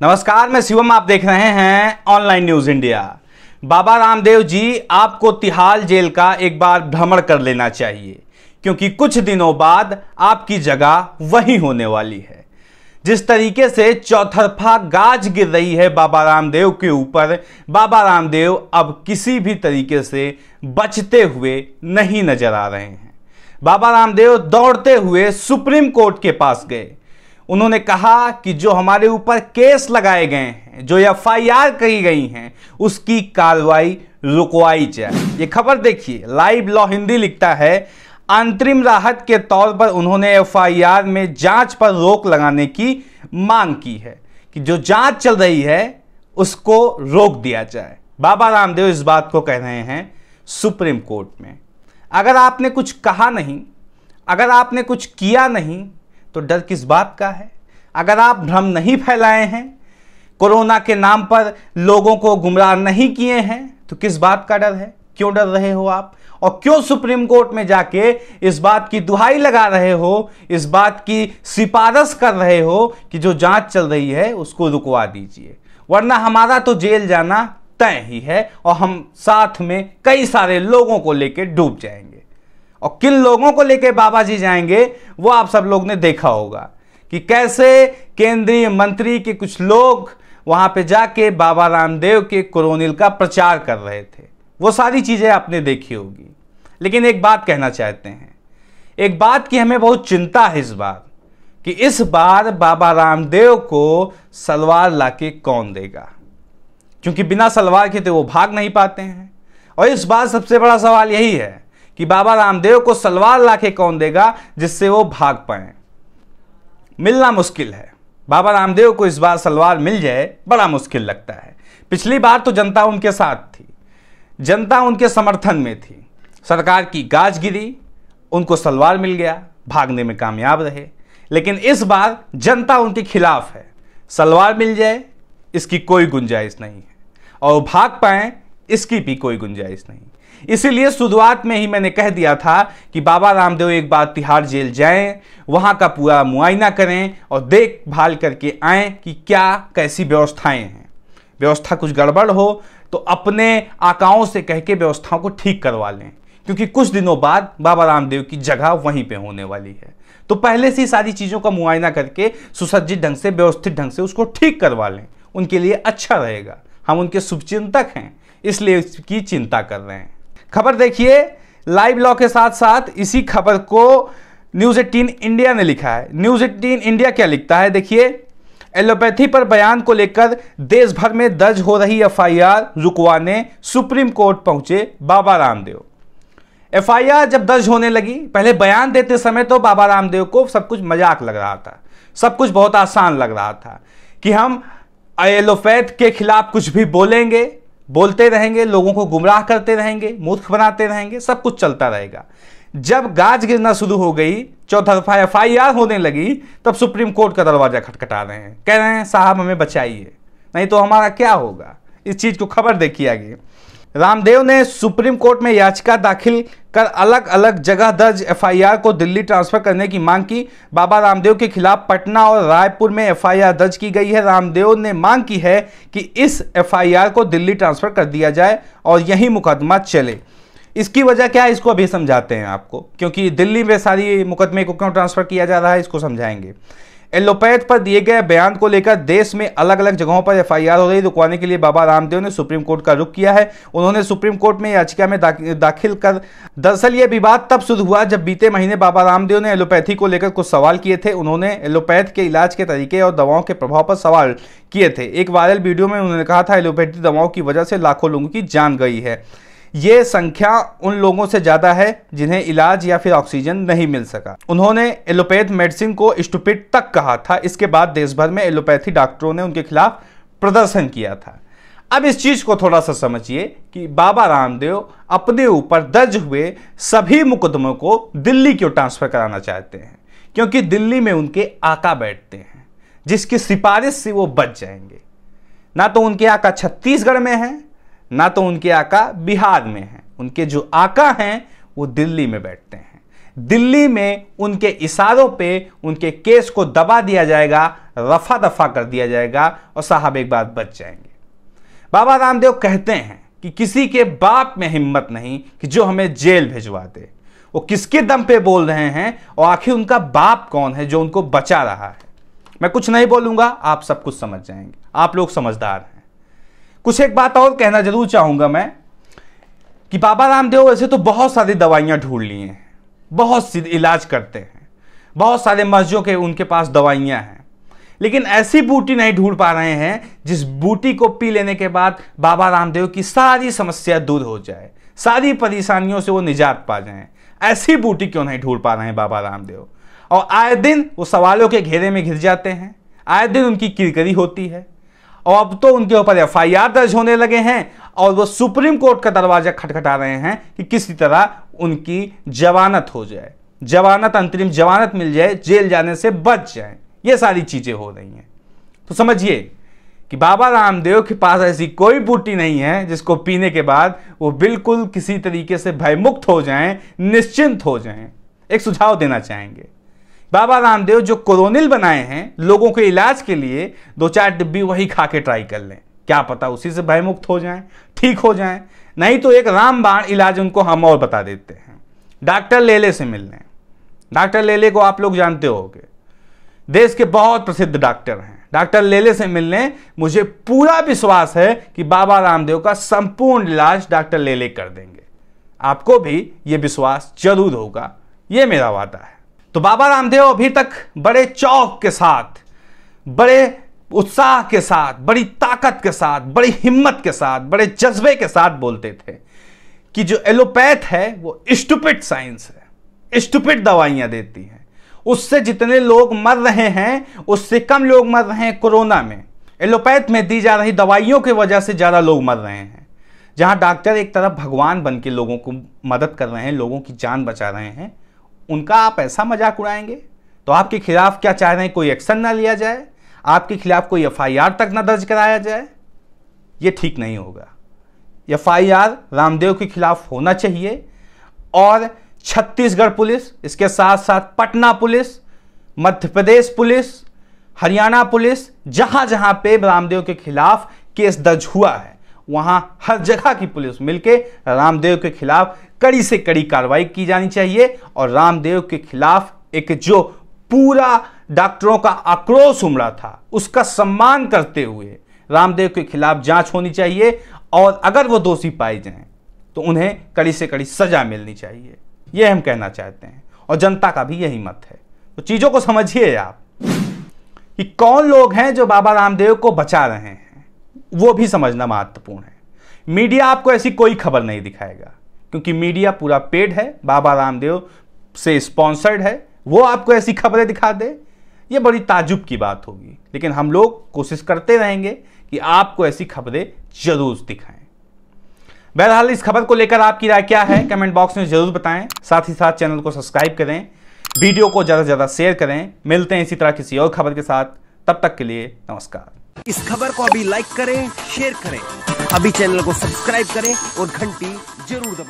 नमस्कार, मैं शिवम। आप देख रहे हैं online news India. Baba Ramdev ji, आपको तिहाड़ जेल का एक बार भ्रमण कर लेना चाहिए, क्योंकि कुछ दिनों बाद आपकी जगह वही होने वाली है। जिस तरीके से चौतरफा गाज गिर रही है बाबा रामदेव के ऊपर, बाबा रामदेव अब किसी भी तरीके से बचते हुए नहीं नजर आ रहे हैं। बाबा रामदेव दौड़ते हुए सुप्रीम कोर्ट के पास गए। उन्होंने कहा कि जो हमारे ऊपर केस लगाए गए हैं, जो एफआईआर करी गई हैं, उसकी कार्रवाई रुकवाई जाए। ये खबर देखिए, लाइव लॉ हिंदी लिखता है, अंतरिम राहत के तौर पर उन्होंने एफआईआर में जांच पर रोक लगाने की मांग की है कि जो जांच चल रही है उसको रोक दिया जाए। बाबा रामदेव इस बात को कह रहे हैं सुप्रीम कोर्ट में। अगर आपने कुछ कहा नहीं, अगर आपने कुछ किया नहीं, तो डर किस बात का है? अगर आप भ्रम नहीं फैलाए हैं, कोरोना के नाम पर लोगों को गुमराह नहीं किए हैं, तो किस बात का डर है? क्यों डर रहे हो आप? और क्यों सुप्रीम कोर्ट में जाके इस बात की दुहाई लगा रहे हो, इस बात की सिफारिश कर रहे हो कि जो जांच चल रही है उसको रुकवा दीजिए, वरना हमारा तो जेल जाना तय ही है और हम साथ में कई सारे लोगों को लेकर डूब जाएंगे। और किन लोगों को लेकर बाबा जी जाएंगे वो आप सब लोग ने देखा होगा कि कैसे केंद्रीय मंत्री के कुछ लोग वहां पे जाके बाबा रामदेव के कोरोनिल का प्रचार कर रहे थे। वो सारी चीजें आपने देखी होगी। लेकिन एक बात कहना चाहते हैं, एक बात की हमें बहुत चिंता है इस बार, कि इस बार बाबा रामदेव को सलवार लाके कौन देगा, क्योंकि बिना सलवार के तो वो भाग नहीं पाते हैं। और इस बार सबसे बड़ा सवाल यही है कि बाबा रामदेव को सलवार लाके कौन देगा जिससे वो भाग पाए। मिलना मुश्किल है। बाबा रामदेव को इस बार सलवार मिल जाए बड़ा मुश्किल लगता है। पिछली बार तो जनता उनके साथ थी, जनता उनके समर्थन में थी, सरकार की गाज गिरी, उनको सलवार मिल गया, भागने में कामयाब रहे। लेकिन इस बार जनता उनके खिलाफ है। सलवार मिल जाए इसकी कोई गुंजाइश नहीं है, और भाग पाए इसकी भी कोई गुंजाइश नहीं। इसीलिए शुरुआत में ही मैंने कह दिया था कि बाबा रामदेव एक बार तिहाड़ जेल जाएं, वहां का पूरा मुआयना करें और देखभाल करके आएं कि क्या कैसी व्यवस्थाएं हैं। व्यवस्था कुछ गड़बड़ हो तो अपने आकाओं से कह के व्यवस्थाओं को ठीक करवा लें, क्योंकि कुछ दिनों बाद बाबा रामदेव की जगह वहीं पे होने वाली है। तो पहले से ही सारी चीज़ों का मुआयना करके सुसज्जित ढंग से, व्यवस्थित ढंग से उसको ठीक करवा लें, उनके लिए अच्छा रहेगा। हम उनके शुभचिंतक हैं, इसलिए इसकी चिंता कर रहे हैं। खबर देखिए, लाइव लॉ के साथ साथ इसी खबर को न्यूज़ 18 इंडिया ने लिखा है। न्यूज़ 18 इंडिया क्या लिखता है देखिए, एलोपैथी पर बयान को लेकर देश भर में दर्ज हो रही एफआईआर रुकवाने सुप्रीम कोर्ट पहुंचे बाबा रामदेव। एफआईआर जब दर्ज होने लगी, पहले बयान देते समय तो बाबा रामदेव को सब कुछ मजाक लग रहा था, सब कुछ बहुत आसान लग रहा था कि हम एलोपैथ के खिलाफ कुछ भी बोलेंगे, बोलते रहेंगे, लोगों को गुमराह करते रहेंगे, मूर्ख बनाते रहेंगे, सब कुछ चलता रहेगा। जब गाज गिरना शुरू हो गई, चौतरफा एफआईआर होने लगी, तब सुप्रीम कोर्ट का दरवाजा खटखटा रहे हैं, कह रहे हैं साहब हमें बचाइए, नहीं तो हमारा क्या होगा। इस चीज को खबर देखिए आगे। रामदेव ने सुप्रीम कोर्ट में याचिका दाखिल कर अलग अलग जगह दर्ज एफआईआर को दिल्ली ट्रांसफर करने की मांग की। बाबा रामदेव के खिलाफ पटना और रायपुर में एफआईआर दर्ज की गई है। रामदेव ने मांग की है कि इस एफआईआर को दिल्ली ट्रांसफर कर दिया जाए और यही मुकदमा चले। इसकी वजह क्या है, इसको अभी समझाते हैं आपको, क्योंकि दिल्ली में सारी मुकदमे को क्यों ट्रांसफर किया जा रहा है इसको समझाएंगे। एलोपैथ पर दिए गए बयान को लेकर देश में अलग अलग जगहों पर एफआईआर हो रही, रुकवाने के लिए बाबा रामदेव ने सुप्रीम कोर्ट का रुख किया है। उन्होंने सुप्रीम कोर्ट में याचिका में दाखिल कर, दरअसल ये विवाद तब शुरू हुआ जब बीते महीने बाबा रामदेव ने एलोपैथी को लेकर कुछ सवाल किए थे। उन्होंने एलोपैथ के इलाज के तरीके और दवाओं के प्रभाव पर सवाल किए थे। एक वायरल वीडियो में उन्होंने कहा था, एलोपैथी दवाओं की वजह से लाखों लोगों की जान गई है। ये संख्या उन लोगों से ज्यादा है जिन्हें इलाज या फिर ऑक्सीजन नहीं मिल सका। उन्होंने एलोपैथ मेडिसिन को स्टूपिड तक कहा था। इसके बाद देश भर में एलोपैथी डॉक्टरों ने उनके खिलाफ प्रदर्शन किया था। अब इस चीज को थोड़ा सा समझिए कि बाबा रामदेव अपने ऊपर दर्ज हुए सभी मुकदमों को दिल्ली क्यों ट्रांसफर कराना चाहते हैं, क्योंकि दिल्ली में उनके आका बैठते हैं जिसकी सिफारिश से वो बच जाएंगे। ना तो उनके आका छत्तीसगढ़ में है, ना तो उनके आका बिहार में हैं। उनके जो आका हैं वो दिल्ली में बैठते हैं। दिल्ली में उनके इशारों पे उनके केस को दबा दिया जाएगा, रफा दफा कर दिया जाएगा और साहब एक बार बच जाएंगे। बाबा रामदेव कहते हैं कि किसी के बाप में हिम्मत नहीं कि जो हमें जेल भिजवा दे। वो किसके दम पे बोल रहे हैं और आखिर उनका बाप कौन है जो उनको बचा रहा है? मैं कुछ नहीं बोलूंगा, आप सब कुछ समझ जाएंगे, आप लोग समझदार हैं। कुछ एक बात और कहना जरूर चाहूंगा मैं कि बाबा रामदेव वैसे तो बहुत सारी दवाइयां ढूंढ ली हैं, बहुत सी इलाज करते हैं, बहुत सारे मर्जों के उनके पास दवाइयां हैं, लेकिन ऐसी बूटी नहीं ढूंढ पा रहे हैं जिस बूटी को पी लेने के बाद बाबा रामदेव की सारी समस्या दूर हो जाए, सारी परेशानियों से वो निजात पा जाएं। ऐसी बूटी क्यों नहीं ढूंढ पा रहे हैं बाबा रामदेव? और आए दिन वो सवालों के घेरे में घिर जाते हैं, आए दिन उनकी किरकिरी होती है और अब तो उनके ऊपर एफआईआर दर्ज होने लगे हैं और वो सुप्रीम कोर्ट का दरवाजा खटखटा रहे हैं कि किसी तरह उनकी जमानत हो जाए, जमानत, अंतरिम जमानत मिल जाए, जेल जाने से बच जाए। ये सारी चीजें हो रही हैं। तो समझिए कि बाबा रामदेव के पास ऐसी कोई बूटी नहीं है जिसको पीने के बाद वो बिल्कुल किसी तरीके से भयमुक्त हो जाएं, निश्चिंत हो जाएं। एक सुझाव देना चाहेंगे, बाबा रामदेव जो कोरोनिल बनाए हैं लोगों के इलाज के लिए, 2-4 डिब्बी वही खा के ट्राई कर लें, क्या पता उसी से भयमुक्त हो जाएं, ठीक हो जाएं। नहीं तो एक रामबाण इलाज उनको हम और बता देते हैं, डॉक्टर लेले से मिल लें। डॉक्टर लेले को आप लोग जानते होंगे, देश के बहुत प्रसिद्ध डॉक्टर हैं। डॉक्टर लेले से मिलने मुझे पूरा विश्वास है कि बाबा रामदेव का संपूर्ण इलाज डॉक्टर लेले कर देंगे। आपको भी यह विश्वास जरूर होगा, यह मेरा वादा है। तो बाबा रामदेव अभी तक बड़े चौक के साथ, बड़े उत्साह के साथ, बड़ी ताकत के साथ, बड़ी हिम्मत के साथ, बड़े जज्बे के साथ बोलते थे कि जो एलोपैथ है वो स्टूपिड साइंस है, स्टूपिड दवाइयां देती हैं, उससे जितने लोग मर रहे हैं उससे कम लोग मर रहे हैं कोरोना में। एलोपैथ में दी जा रही दवाइयों की वजह से ज़्यादा लोग मर रहे हैं। जहां डॉक्टर एक तरफ भगवान बन के लोगों को मदद कर रहे हैं, लोगों की जान बचा रहे हैं, उनका आप ऐसा मजाक उड़ाएंगे? तो आपके खिलाफ क्या चाह रहे हैं, कोई एक्शन ना लिया जाए, आपके खिलाफ कोई एफआईआर तक ना दर्ज कराया जाए? ये ठीक नहीं होगा। एफआईआर रामदेव के खिलाफ होना चाहिए और छत्तीसगढ़ पुलिस, इसके साथ साथ Patna police, Madhya Pradesh police, Haryana police, जहां जहां पे रामदेव के खिलाफ केस दर्ज हुआ है वहां हर जगह की पुलिस मिलके रामदेव के खिलाफ कड़ी से कड़ी कार्रवाई की जानी चाहिए और रामदेव के खिलाफ एक जो पूरा डॉक्टरों का आक्रोश उमड़ा था उसका सम्मान करते हुए रामदेव के खिलाफ जांच होनी चाहिए और अगर वो दोषी पाए जाएं तो उन्हें कड़ी से कड़ी सजा मिलनी चाहिए। यह हम कहना चाहते हैं और जनता का भी यही मत है। तो चीजों को समझिए आप कि कौन लोग हैं जो बाबा रामदेव को बचा रहे हैं, वो भी समझना महत्वपूर्ण है। मीडिया आपको ऐसी कोई खबर नहीं दिखाएगा क्योंकि मीडिया पूरा पेड है, बाबा रामदेव से स्पॉन्सर्ड है, वो आपको ऐसी खबरें दिखा दे, ये बड़ी ताजुब की बात होगी। लेकिन हम लोग कोशिश करते रहेंगे कि आपको ऐसी खबरें जरूर दिखाएं। बहरहाल इस खबर को लेकर आपकी राय क्या है कमेंट बॉक्स में जरूर बताएं। साथ ही साथ चैनल को सब्सक्राइब करें, वीडियो को ज्यादा से ज्यादा शेयर करें। मिलते हैं इसी तरह किसी और खबर के साथ, तब तक के लिए नमस्कार। इस खबर को अभी लाइक करें, शेयर करें, अभी चैनल को सब्सक्राइब करें और घंटी जरूर दबाएं।